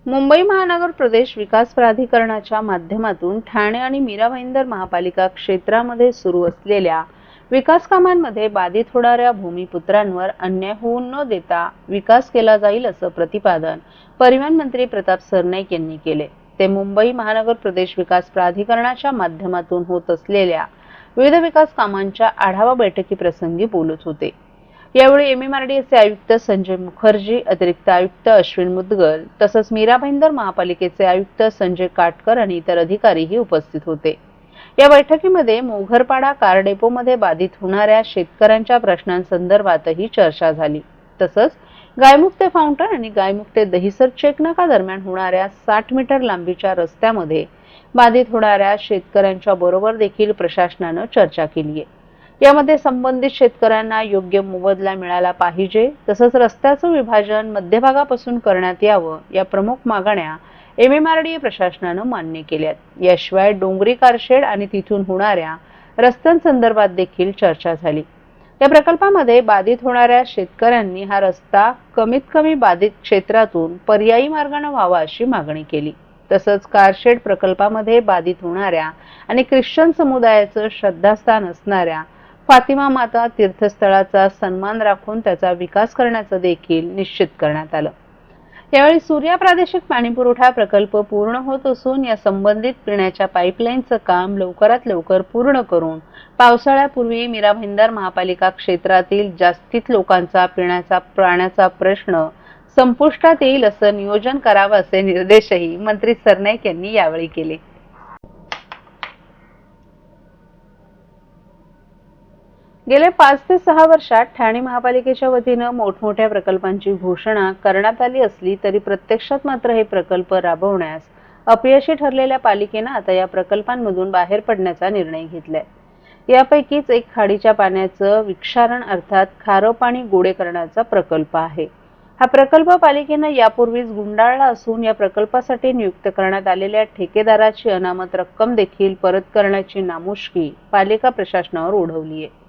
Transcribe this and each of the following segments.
मुंबई महानगर प्रदेश विकास प्राधिकरणाच्या माध्यमातून ठाणे आणि मीरा भाईंदर महापालिका क्षेत्रामध्ये सुरू असलेल्या विकास कामांमध्ये बाधित होणाऱ्या भूमिपुत्रांवर अन्याय होऊ न देता विकास केला जाईल असं प्रतिपादन परिवहन मंत्री प्रताप सरनाईक यांनी केले। ते मुंबई महानगर प्रदेश विकास प्राधिकरणाच्या माध्यमातून होत असलेल्या विविध विकास कामांच्या आढावा बैठकीप्रसंगी बोलत होते। यावेळी एमएमआरडीएचे आयुक्त संजय मुखर्जी, अतिरिक्त आयुक्त अश्विन मुदगल तसंच मीरा भाईंदर महापालिकेचे आयुक्त संजय काटकर आणि इतर अधिकारीही उपस्थित होते। या बैठकीमध्ये मोघरपाडा कार डेपोमध्ये बाधित होणाऱ्या शेतकऱ्यांच्या प्रश्नांसंदर्भातही चर्चा झाली। तसंच गायमुक्ते फाउंटन आणि गायमुक्ते दहिसर चेकनाका दरम्यान होणाऱ्या 60 मीटर लांबीच्या रस्त्यामध्ये बाधित होणाऱ्या शेतकऱ्यांच्या बरोबर देखील प्रशासनानं चर्चा केली आहे। यामध्ये संबंधित शेतकऱ्यांना योग्य मोबदला मिळाला पाहिजे, तसंच रस्त्याचं विभाजन मध्यभागापासून करण्यात यावं या प्रमुख मागण्या एमएमआरडीए प्रशासनानं मान्य केल्यात। याशिवाय डोंगरी कारशेड आणि तिथून होणाऱ्या रस्त्यांसंदर्भात देखील चर्चा झाली। या प्रकल्पामध्ये बाधित होणाऱ्या शेतकऱ्यांनी हा रस्ता कमीत कमी बाधित क्षेत्रातून पर्यायी मार्गाने व्हावा अशी मागणी केली। तसंच कारशेड प्रकल्पामध्ये बाधित होणाऱ्या आणि ख्रिश्चन समुदायाचं श्रद्धास्थान असणाऱ्या फातिमा माता तीर्थस्थळाचा सन्मान राखून त्याचा विकास करण्याचं देखील निश्चित करण्यात आलं। यावेळी सूर्या प्रादेशिक पाणीपुरवठा प्रकल्प पूर्ण होत असून या संबंधित पिण्याच्या पाईपलाईनचं काम लवकरात लवकर पूर्ण करून पावसाळ्यापूर्वी मीरा भाईंदर महापालिका क्षेत्रातील जास्तीत लोकांचा पिण्याचा पाण्याचा प्रश्न संपुष्टात येईल असं नियोजन करावं असे निर्देशही मंत्री सरनाईक यांनी यावेळी केले। गेल्या 5 ते 6 वर्षात ठाणे महापालिकेच्या वतीनं मोठमोठ्या प्रकल्पांची घोषणा करण्यात आली असली तरी प्रत्यक्षात मात्र हे प्रकल्प राबवण्यास अपयशी ठरलेल्या पालिकेनं आता या प्रकल्पांमधून बाहेर पडण्याचा निर्णय घेतलाय। यापैकीच एक खाडीच्या पाण्याचं विक्षारण अर्थात खारं पाणी गोडे करण्याचा प्रकल्प आहे। हा प्रकल्प पालिकेनं यापूर्वीच गुंडाळला असून या प्रकल्पासाठी नियुक्त करण्यात आलेल्या ठेकेदाराची अनामत रक्कम देखील परत करण्याची नामुष्की पालिका प्रशासनावर ओढवली आहे।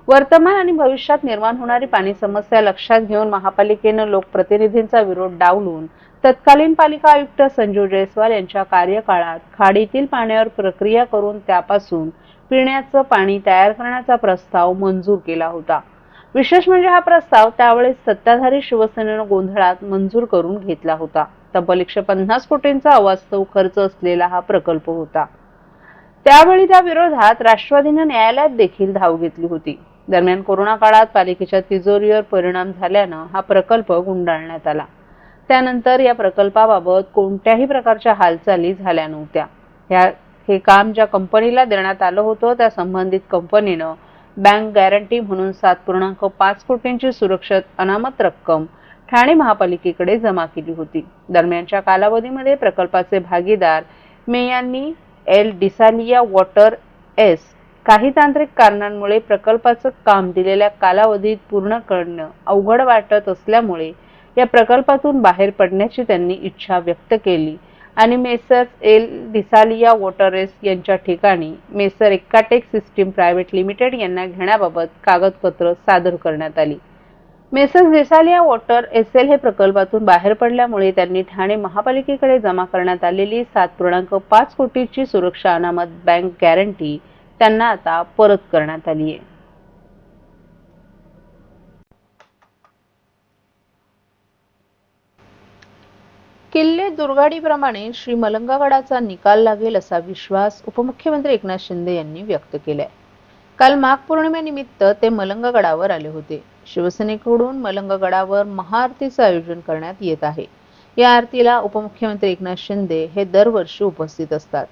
वर्तमान आणि भविष्यात निर्माण होणारी पाणी समस्या लक्षात घेऊन महापालिकेनं लोकप्रतिनिधींचा विरोध डावलून तत्कालीन पालिका आयुक्त संजू जयस्वाल यांच्या कार्यकाळात खाडीतील पाण्यावर प्रक्रिया करून त्यापासून पिण्याचं पाणी तयार करण्याचा प्रस्ताव मंजूर केला होता। विशेष म्हणजे हा प्रस्ताव त्यावेळेस सत्ताधारी शिवसेनेनं गोंधळात मंजूर करून घेतला होता। तब्बल 150 कोटींचा अवास्तव खर्च असलेला हा प्रकल्प होता। त्यावेळी त्या विरोधात राष्ट्रवादीनं न्यायालयात देखील धाव घेतली होती। दरम्यान कोरोना काळात पालिकेच्या तिजोरीवर परिणाम झाल्यानं हा प्रकल्प गुंडाळण्यात आला। त्यानंतर या प्रकल्पाबाबत कोणत्याही प्रकारच्या हालचाली झाल्या नव्हत्या। हे काम ज्या कंपनीला देण्यात आलं होतं त्या संबंधित कंपनीनं बँक गॅरंटी म्हणून 7.5 कोटींची सुरक्षित अनामत रक्कम ठाणे महापालिकेकडे जमा केली होती। दरम्यानच्या कालावधीमध्ये प्रकल्पाचे भागीदार मेयांनी एल डिसालिया वॉटर एस काही तांत्रिक कारणांमुळे प्रकल्पाचं काम दिलेल्या कालावधीत पूर्ण करणं अवघड वाटत असल्यामुळे या प्रकल्पातून बाहेर पडण्याची त्यांनी इच्छा व्यक्त केली आणि मेसर्स एल डिसालिया वॉटरेस यांच्या ठिकाणी मेसर एक्काटेक सिस्टीम प्रायव्हेट लिमिटेड यांना घेण्याबाबत कागदपत्र सादर करण्यात आली। मेसर्स डिसालिया वॉटर एसएल हे प्रकल्पातून बाहेर पडल्यामुळे त्यांनी ठाणे महापालिकेकडे जमा करण्यात आलेली 7.5 कोटीची सुरक्षा अनामत बँक गॅरंटी त्यांना आता परत करण्यात आली आहे। किल्ले दुर्गाडीप्रमाणे श्री मलंगगडाचा निकाल लागेल असा विश्वास उपमुख्यमंत्री एकनाथ शिंदे यांनी व्यक्त केलाय। काल माघ पौर्णिमेनिमित्त ते मलंगगडावर आले होते। शिवसेनेकडून मलंगगडावर महाआरतीचं आयोजन करण्यात येत आहे। या आरतीला उपमुख्यमंत्री एकनाथ शिंदे हे दरवर्षी उपस्थित असतात।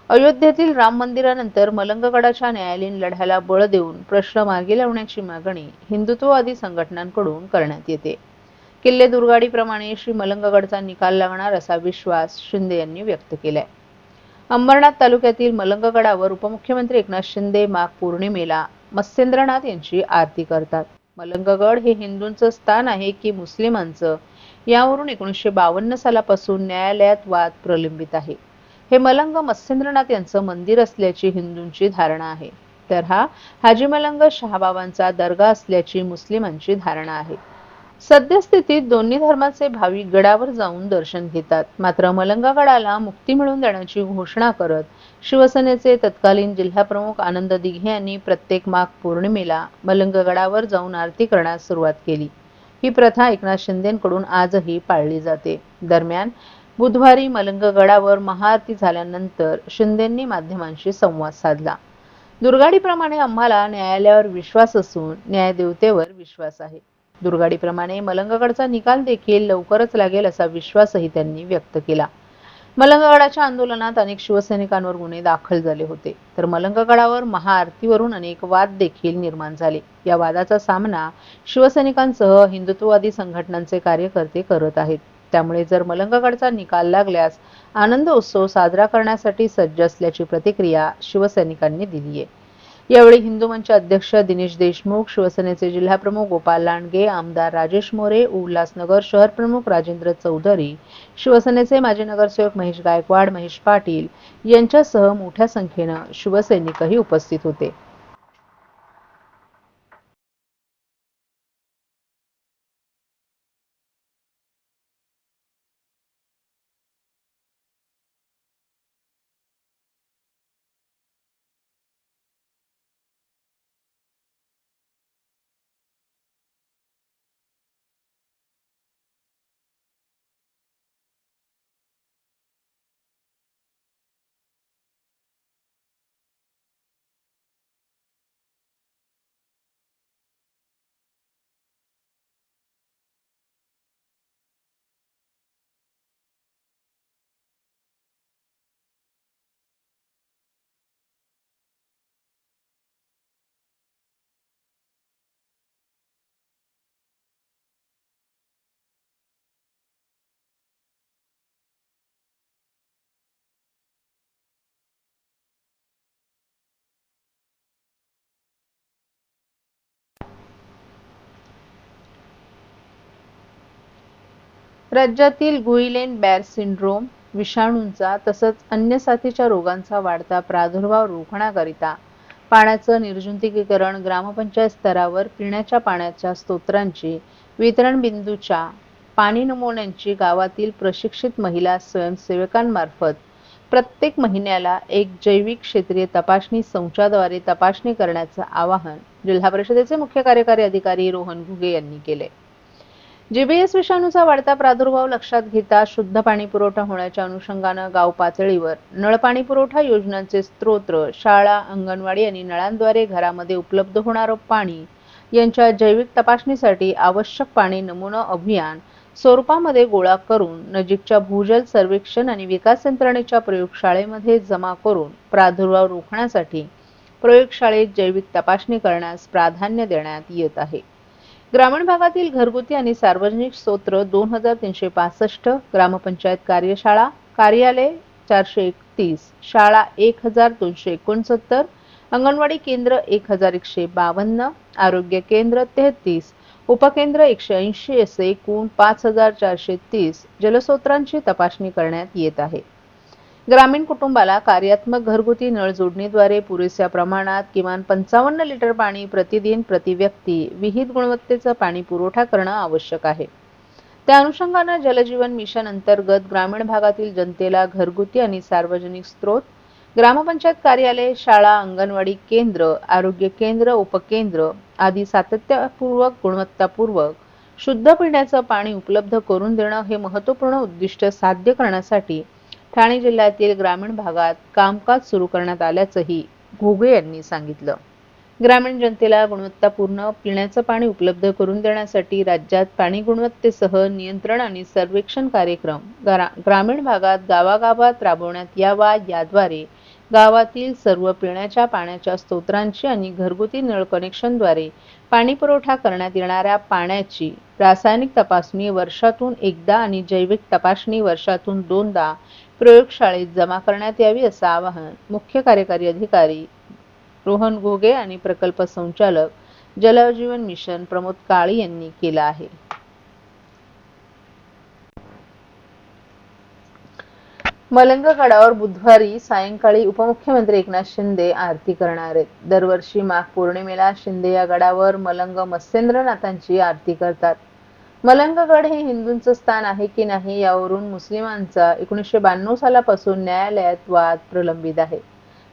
अयोध्येतील राम मंदिरानंतर मलंगगडाच्या न्यायालयीन लढ्याला बळ देऊन प्रश्न मार्गी लावण्याची मागणी हिंदुत्ववादी संघटनांकडून करण्यात येते। किल्ले दुर्गाडीप्रमाणे श्री मलंगगडचा निकाल लागणार असा विश्वास शिंदे यांनी व्यक्त केलाय। अंबरनाथ तालुक्यातील मलंगगडावर उपमुख्यमंत्री एकनाथ शिंदे माघ पौर्णिमेला मत्स्येंद्रनाथ यांची आरती करतात। मलंगगड हे हिंदूंचं स्थान आहे की मुस्लिमांचं, यावरून 1952 सालापासून न्यायालयात वाद प्रलंबित आहे। हे मलंग मत्स्येंद्रनाथ यांचं मंदिर असल्याची हिंदूंची धारणा आहे, तर हा हाजी मलंग शहाबाबांचा दर्गा असल्याची मुस्लिमांची धारणा आहे। सद्यस्थितीत दोन्ही धर्माचे भाविक गडावर जाऊन दर्शन घेतात. मात्र मलंगा गडाला मुक्ती मिळवून देण्याची घोषणा करत शिवसेनेचे तत्कालीन जिल्हाप्रमुख आनंद दिघे यांनी प्रत्येक माघ पौर्णिमेला मलंग गडावर जाऊन आरती करण्यास सुरुवात केली. ही प्रथा एकनाथ शिंदेंकडून आजही पाळली जाते. दरम्यान बुधवारी मलंग गडावर महाआरती झाल्यानंतर शिंदेंनी माध्यमांशी संवाद साधला. दुर्गाडीप्रमाणे आम्हाला न्यायालयावर विश्वास असून न्यायदेवतेवर विश्वास आहे. दुर्गाडीप्रमाणे मलंगगडचा निकाल देखील लवकरच लागेल असा विश्वासही त्यांनी व्यक्त केला. मलंगगडाच्या आंदोलनात अनेक शिवसैनिकांवर गुन्हे दाखल झाले होते, तर मलंगगडावर महाआरतीवरून अनेक वाद देखील निर्माण झाले. या वादाचा सामना शिवसैनिकांसह हिंदुत्ववादी संघटनांचे कार्यकर्ते करत आहेत. त्यामुळे जर मलंगगडचा निकाल लागल्यास आनंद उत्सव साजरा करण्यासाठी सज्ज असल्याची प्रतिक्रिया शिवसैनिकांनी दिली आहे. यावेळी हिंदू मंच अध्यक्ष दिनेश देशमुख, शिवसेनेचे जिल्हाप्रमुख गोपाल लांडगे, आमदार राजेश मोरे, उल्हासनगर शहर प्रमुख राजेंद्र चौधरी, शिवसेनेचे माजी नगरसेवक महेश गायकवाड, महेश पाटील यांच्यासह मोठ्या संख्येनं शिवसैनिकही उपस्थित होते. राज्यातील गुइलेन बॅर सिंड्रोम विषाणूंचा तसंच अन्य साथीच्या रोगांचा वाढता प्रादुर्भाव रोखण्याकरिता पाण्याचं निर्जंतुकीकरण, ग्रामपंचायत स्तरावर पिण्याच्या पाण्याच्या स्त्रोतांची, वितरण बिंदूच्या पाणी नमुन्यांची गावातील प्रशिक्षित महिला स्वयंसेवकांमार्फत प्रत्येक महिन्याला एक जैविक क्षेत्रीय तपासणी संचाद्वारे तपासणी करण्याचं आवाहन जिल्हा परिषदेचे मुख्य कार्यकारी अधिकारी रोहन घुगे यांनी केले. जीबीएस विषाणूचा वाढता प्रादुर्भाव लक्षात घेता शुद्ध पाणी पुरवठा होण्याच्या अनुषंगानं गाव पातळीवर नळ पाणी पुरवठा योजनांचे स्त्रोत, शाळा, अंगणवाडी आणि नळांद्वारे घरामध्ये उपलब्ध होणारं पाणी यांच्या जैविक तपासणीसाठी आवश्यक पाणी नमुना अभियान स्वरूपामध्ये गोळा करून नजीकच्या भूजल सर्वेक्षण आणि विकास यंत्रणेच्या प्रयोगशाळेमध्ये जमा करून प्रादुर्भाव रोखण्यासाठी प्रयोगशाळेत जैविक तपासणी करण्यास प्राधान्य देण्यात येत आहे. ग्रामीण भागातील घरगुती आणि सार्वजनिक स्त्रोत 2365, ग्रामपंचायत कार्यशाळा कार्यालय 431, शाळा 1269, अंगणवाडी केंद्र 1152, आरोग्य केंद्र 33, उपकेंद्र 180 असे एकूण 5430 जलस्रोतांची तपासणी करण्यात येत आहे. ग्रामीण कुटुंबाला कार्यात्मक घरगुती नळ जोडणीद्वारे पुरेशा प्रमाणात किमान 55 लिटर पाणी प्रतिदिन प्रति व्यक्ती विहित गुणवत्तेचं पाणी पुरवठा करणं आवश्यक आहे. त्या अनुषंगानं जलजीवन मिशन अंतर्गत ग्रामीण भागातील जनतेला घरगुती आणि सार्वजनिक स्त्रोत, ग्रामपंचायत कार्यालय, शाळा, अंगणवाडी केंद्र, आरोग्य केंद्र, उपकेंद्र आदी सातत्यपूर्वक गुणवत्तापूर्वक शुद्ध पिण्याचं पाणी उपलब्ध करून देणं हे महत्त्वपूर्ण उद्दिष्ट साध्य करण्यासाठी ठाणे जिल्ह्यातील ग्रामीण भागात कामकाज सुरू करण्यात आल्याचंही घुगे यांनी सांगितलं. ग्रामीण जनतेला गुणवत्तापूर्ण पिण्याचं पाणी उपलब्ध करून देण्यासाठी राज्यात पाणी गुणवत्तेसह नियंत्रण आणि सर्वेक्षण कार्यक्रम ग्रामीण भागात गावागावात राबवण्यात यावा. याद्वारे गावातील सर्व पिण्याच्या पाण्याच्या स्त्रोतांची आणि घरगुती नळ कनेक्शनद्वारे पाणी पुरवठा करण्यात येणाऱ्या पाण्याची रासायनिक तपासणी वर्षातून एकदा आणि जैविक तपासणी वर्षातून 2दा प्रयोगशाळेत जमा करण्यात यावी असं आवाहन मुख्य कार्यकारी अधिकारी रोहन घुगे आणि प्रकल्प संचालक जलजीवन मिशन प्रमोद काळी यांनी केलं आहे. मलंग गडावर बुधवारी सायंकाळी उपमुख्यमंत्री एकनाथ शिंदे आरती करणार आहेत. दरवर्षी माघ पौर्णिमेला शिंदे या गडावर मलंग मत्स्येंद्रनाथांची आरती करतात. मलंगगड हे हिंदूंचं स्थान आहे की नाही यावरून मुस्लिमांचा 1992 सालापासून न्यायालयात वाद प्रलंबित आहे.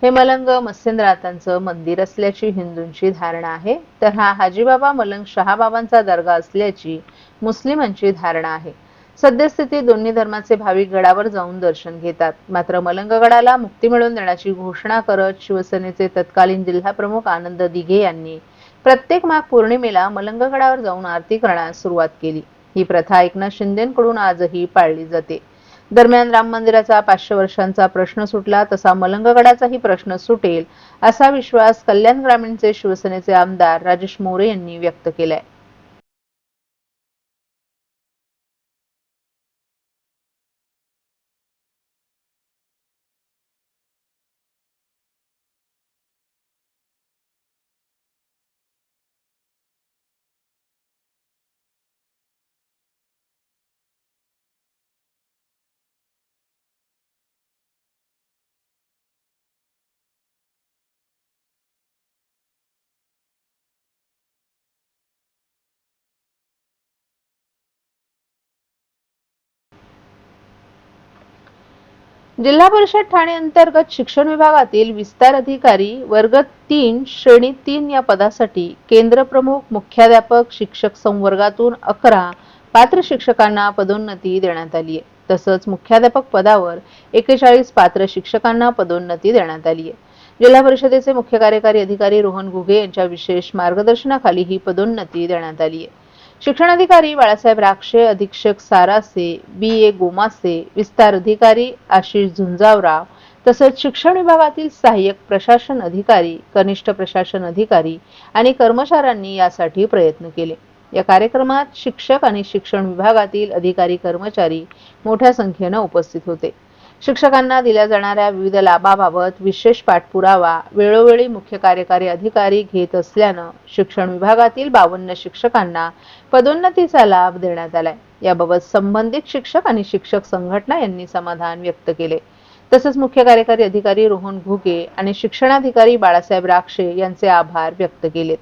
हे मलंग मत्स्येंद्रनाथांचं मंदिर असल्याची हिंदूंची धारणा आहे, तर हा हाजीबाबा मलंग शहाबाबांचा दर्गा असल्याची मुस्लिमांची धारणा आहे. सद्यस्थितीत दोन्ही धर्माचे भाविक गडावर जाऊन दर्शन घेतात. मात्र मलंगगडाला मुक्ती मिळवून देण्याची घोषणा करत शिवसेनेचे तत्कालीन जिल्हाप्रमुख आनंद दिघे यांनी प्रत्येक माघ पौर्णिमेला मलंगगडावर जाऊन आरती करण्यास सुरुवात केली. ही प्रथा एकनाथ शिंदेंकडून आजही पाळली जाते. दरम्यान राम मंदिराचा 500 वर्षांचा प्रश्न सुटला तसा मलंगगडाचाही प्रश्न सुटेल असा विश्वास कल्याण ग्रामीणचे शिवसेनेचे आमदार राजेश मोरे यांनी व्यक्त केलाय. जिल्हा परिषद ठाणे अंतर्गत शिक्षण विभागातील विस्तार अधिकारी वर्ग 3 श्रेणी 3 या पदासाठी केंद्र प्रमुख मुख्याध्यापक शिक्षक संवर्गातून 11 पात्र शिक्षकांना पदोन्नती देण्यात आली आहे. तसंच मुख्याध्यापक पदावर 41 पात्र शिक्षकांना पदोन्नती देण्यात आली आहे. जिल्हा परिषदेचे मुख्य कार्यकारी अधिकारी रोहन घुगे यांच्या विशेष मार्गदर्शनाखाली ही पदोन्नती देण्यात आली आहे. शिक्षणाधिकारी बाळासाहेब राक्षे, अधीक्षक सारासे, बी.ए. गोमासे, विस्तार अधिकारी आशिष झुंजावराव तसंच शिक्षण विभागातील सहाय्यक प्रशासन अधिकारी, कनिष्ठ प्रशासन अधिकारी आणि कर्मचाऱ्यांनी यासाठी प्रयत्न केले. या कार्यक्रमात शिक्षक आणि शिक्षण विभागातील अधिकारी कर्मचारी मोठ्या संख्येने उपस्थित होते. शिक्षकांना दिल्या जाणाऱ्या विविध लाभाबाबत विशेष पाठपुरावा वेळोवेळी मुख्य कार्यकारी अधिकारी घेत असल्यानं शिक्षण विभागातील 52 शिक्षकांना पदोन्नतीचा लाभ देण्यात आलाय. याबाबत संबंधित शिक्षक आणि शिक्षक संघटना यांनी समाधान व्यक्त केले. तसंच मुख्य कार्यकारी अधिकारी रोहन घुगे आणि शिक्षणाधिकारी बाळासाहेब राक्षे यांचे आभार व्यक्त केले.